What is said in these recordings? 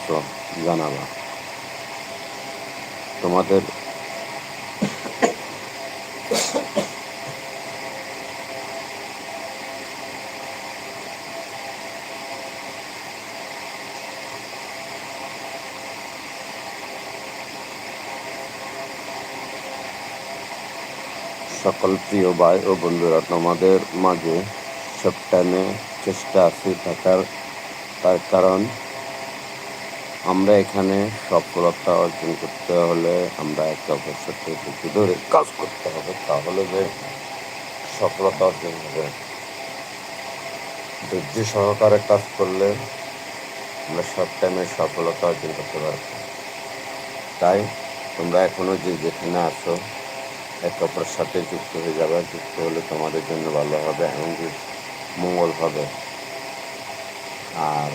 আছো জানাবা। তোমাদের সকল প্রিয় ভাই ও বন্ধুরা, তোমাদের মাঝে সব টাইমে চেষ্টা আছি থাকার। তার কারণ আমরা এখানে সফলতা অর্জন করতে হলে আমরা একে অপরের সাথে ধৈর্য ধরে কাজ করতে হবে, তাহলে যে সফলতা অর্জন হবে। ধৈর্য সহকারে কাজ করলে আমরা সব টাইমে সফলতা অর্জন করতে পারবো। তাই তোমরা এখনো যে যেখানে আছো একে অপরের সাথে যুক্ত হয়ে যাবে। যুক্ত হলে তোমাদের জন্য ভালো হবে এবং মঙ্গল হবে। আর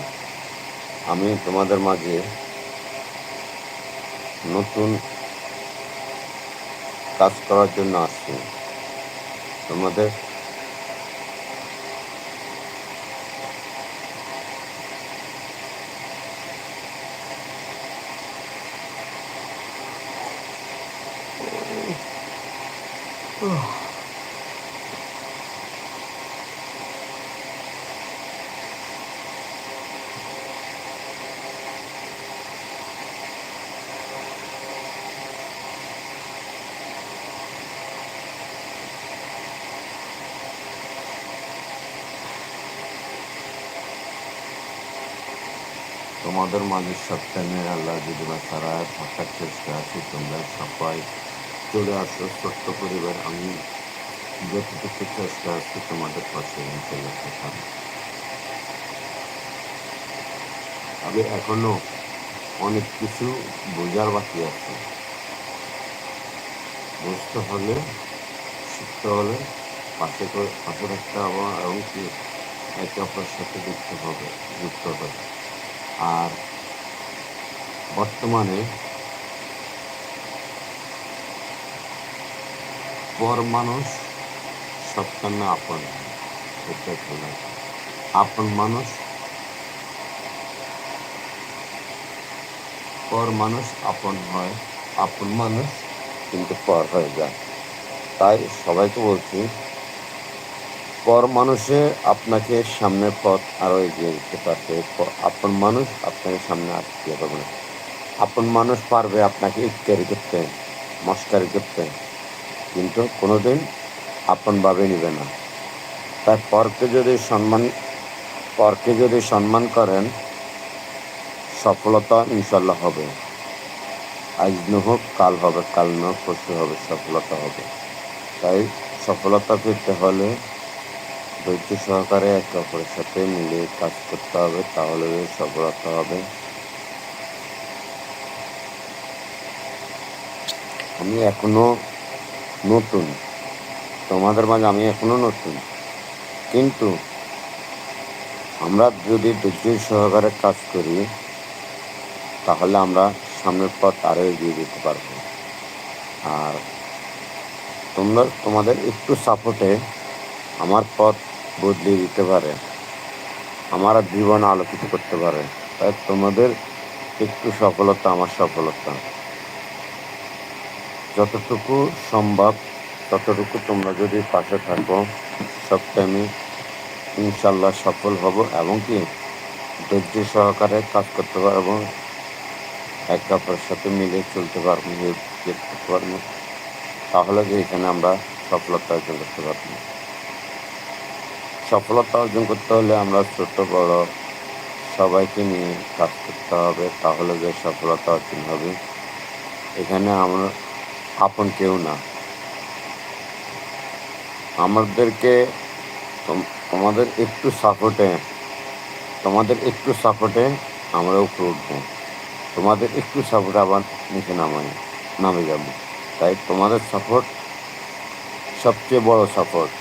আমি তোমাদের মাঝে নতুন কাজ করার জন্য আসছি। তোমাদের তোমাদের মাঝে সপ্তাহে আল্লাহ যদি বা সারা থাকার চেষ্টা আছি। তোমরা সবাই চলে আসো ছোট্ট পরিবার। আমি যতটুকু চেষ্টা আছি তোমাদের পাশে চলে থাকার। তবে এখনো অনেক কিছু বোঝার বাকি আছে। বুঝতে হলে, শিখতে হলে পাশে রাখতে হবে এবং কি একে অপরের সাথে যুক্ত হবে। আর বর্তমানে পর মানুষ সবসময় আপন, এটা খেলা। আপন মানুষ পর মানুষ আপন হয়, আপন মানুষ কিন্তু পর হয়ে যায়। তাই সবাইকে বলছি, পর মানুষে আপনাকে সামনের পথ আরো এগিয়ে দিতে পারবে। আপন মানুষ আপনাকে সামনে আসতে পারবে না। আপন মানুষ পারবে আপনাকে ইফতারি করতে, মস্কারি করতে, কিন্তু কোনোদিন আপনভাবে নিবে না। তাই পরকে যদি সম্মান করেন, সফলতা ইনশাল্লাহ হবে। আজ না হোক কাল হবে, কাল না হোক পরশু হবে, সফলতা হবে। তাই সফলতা পেতে হলে ধৈর্য সহকারে একে অপরের সাথে মিলে কাজ করতে হবে, তাহলে সফলতা হবে। আমি এখনো নতুন, তোমাদের মাঝে আমি এখনো নতুন, কিন্তু আমরা যদি ধৈর্য সহকারে কাজ করি তাহলে আমরা সামনের পথ আরো এগিয়ে যেতে পারবো। আর তোমাদের একটু সাপোর্টে আমার পথ বদলে দিতে পারে, আমার জীবন আলোকিত করতে পারে। তাই তোমাদের একটু সফলতা আমার সফলতা। যতটুকু সম্ভব ততটুকু তোমরা যদি পাশে থাকো, সব টাইমে ইনশাল্লাহ সফল হব এবং কি ধৈর্য সহকারে কাজ করতে পারবো, একে অপরের সাথে মিলে চলতে পারবো, করতে পারবো। তাহলে যে এখানে আমরা সফলতা অর্জন করতে পারবো। সফলতা অর্জন করতে হলে আমরা ছোট বড় সবাইকে নিয়ে কাজ করতে হবে, তাহলে যে সফলতা অর্জন হবে। এখানে আমরা আপন কেউ না। আমাদেরকে তোমাদের একটু সাপোর্টে আমরা উপরে উঠবো। তোমাদের একটু সাপোর্টে আবার নিচে নামে যাব। তাই তোমাদের সাপোর্ট সবচেয়ে বড় সাপোর্ট।